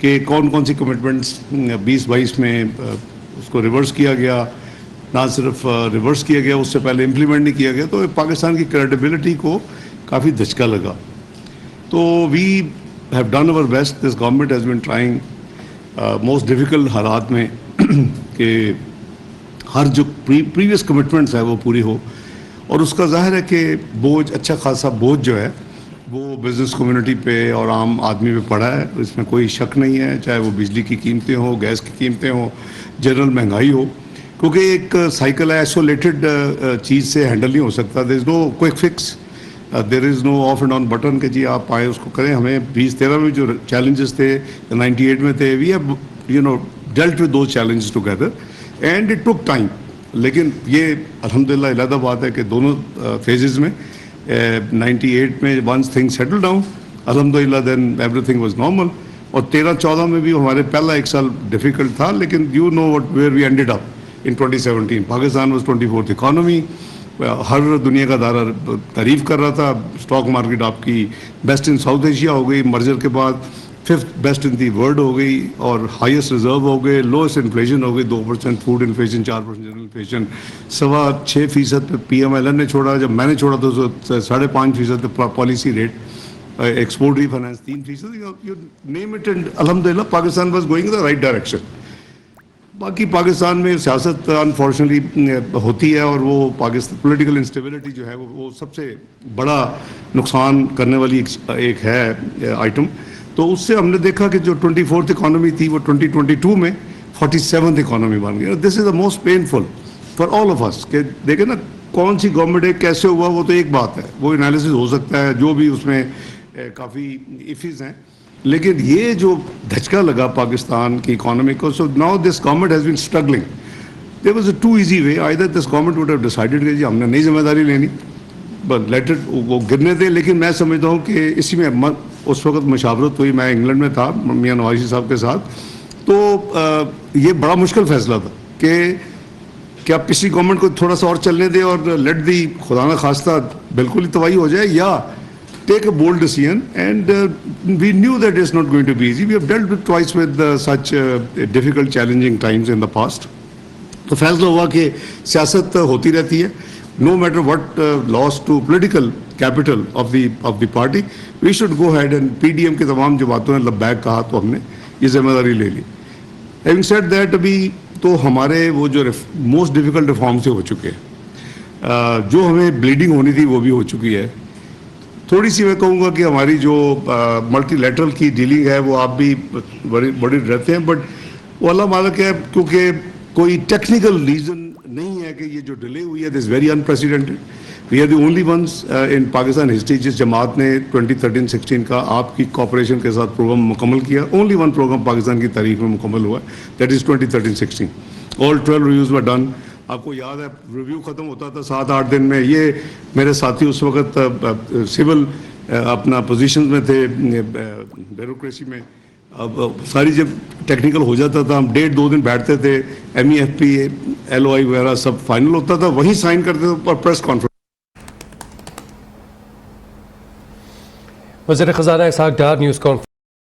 کہ کون کون سی کمٹمنٹس 2022 میں اس کو ریورس کیا گیا، نہ صرف ریورس کیا گیا، اس سے پہلے امپلیمنٹ نہیں کیا گیا، تو پاکستان کی کریڈیبلٹی کو کافی دھچکا لگا. تو we have done our best. This government has been trying most difficult حالات میں کہ ہر جو پریویس کمٹمنٹس ہے وہ پوری ہو. اور اس کا ظاہر ہے کہ بوجھ، اچھا خاصا بوجھ جو ہے وہ بزنس کمیونٹی پہ اور عام آدمی پہ پڑا ہے، اس میں کوئی شک نہیں ہے. چاہے وہ بجلی کی قیمتیں ہوں، گیس کی قیمتیں ہوں، جنرل مہنگائی ہو، کیونکہ ایک سائیکل ہے، آئسولیٹڈ چیز سے ہینڈل نہیں ہو سکتا. There is no quick fix, there is no off and on button کہ جی آپ آئیں اس کو کریں. ہمیں 2013 میں جو چیلنجز تھے، 98 میں تھے، we have dealt with those challenges together and it took time. لیکن یہ الحمدللہ علیحدہ بات ہے کہ دونوں فیزز میں 98 میں ونس تھنگ سیٹل ڈاؤن الحمدللہ then everything was normal. اور 13-14 میں بھی ہمارے پہلا ایک سال ڈیفیکلٹ تھا، لیکن you know what were we ended up in 2017. Pakistan was 24th economy, ہر دنیا کا دارہ تعریف کر رہا تھا. اسٹاک مارکیٹ آپ کی بیسٹ ان ساؤتھ ایشیا ہو گئی، مرجر کے بعد 5th best in the world ہو گئی، اور ہائیسٹ ریزرو ہو گئے، لوئسٹ انفلیشن ہو گئی 2% فوڈ انفلیشن، 4% جنرل انفلیشن، 6.25% پہ پی ایم ایل این نے چھوڑا. جب میں نے چھوڑا تو 5.5% پہ policy rate. Export refinance 3%. You name it and الحمدللہ Pakistan was going in the right direction. باقی پاکستان میں سیاست انفارچونیٹلی ہوتی ہے، اور وہ پاکستان پولیٹیکل انسٹیبلٹی جو ہے وہ سب سے بڑا نقصان کرنے والی ایک ہے آئٹم. تو اس سے ہم نے دیکھا کہ جو 24th اکانومی تھی وہ 2022 میں 47th اکانومی بن گئی. This is the most painful for all of us. کہ دیکھیں نا کون سی گورنمنٹ ہے، کیسے ہوا، وہ تو ایک بات ہے، وہ انالیسس ہو سکتا ہے، جو بھی اس میں کافی ایفیز ہیں. لیکن یہ جو دھچکا لگا پاکستان کی اکانومی کو، so now this government has been struggling. There was a too easy way. Either this government would have decided کہ جی ہم نے نئی ذمہ داری لینی، بٹ لیٹ اٹ وہ گرنے دے. لیکن میں سمجھتا ہوں کہ اسی میں اس وقت مشاورت ہوئی، میں انگلینڈ میں تھا میاں نواز شریف صاحب کے ساتھ. تو یہ بڑا مشکل فیصلہ تھا کہ کیا پچھلی گورنمنٹ کو تھوڑا سا اور چلنے دے اور لیٹ دی خدا نہ خواستہ بالکل ہی تباہی ہو جائے، یا take a bold decision. And we knew that it's not going to be easy. We have dealt with twice with such difficult, challenging times in the past. تو فیصلہ ہوا کہ سیاست ہوتی رہتی ہے. No matter what loss to political capital of the party, we should go ahead and PDM کی تمام جو باتوں نے لبیک کہا تو ہم نے یہ ذمہ داری لے لی. Having said that, ابھی تو ہمارے وہ جو موسٹ ڈیفیکلٹ ریفارمس ہو چکے ہیں، جو ہمیں بلیڈنگ ہونی تھی وہ بھی ہو چکی ہے. تھوڑی سی میں کہوں گا کہ ہماری جو ملٹی لیٹرل کی ڈیلنگ ہے وہ آپ بھی بڑی رہتے ہیں، بٹ وہ اللہ مالک ہے، کیونکہ کوئی ٹیکنیکل ریزن نہیں ہے کہ یہ جو ڈیلے ہوئی ہے. This very unprecedented. We are the only ones in Pakistan history جس جماعت نے 2013-16 کا آپ کی کوآپریشن کے ساتھ پروگرام مکمل کیا. اونلی ون پروگرام پاکستان کی تاریخ میں مکمل ہوا ہے، that is 2013-16. All 12 reviews were done. آپ کو یاد ہے ریویو ختم ہوتا تھا 7-8 دن میں. یہ میرے ساتھی اس وقت سول اپنا پوزیشنز میں تھے، بیوروکریسی میں. اب ساری جب ٹیکنیکل ہو جاتا تھا ہم 1.5-2 دن بیٹھتے تھے، MEFP LOI وغیرہ سب فائنل ہوتا تھا، وہیں سائن کرتے تھے اور پریس کانفرنس. وزیر خزانہ اسحاق ڈار نیوز کانفرنس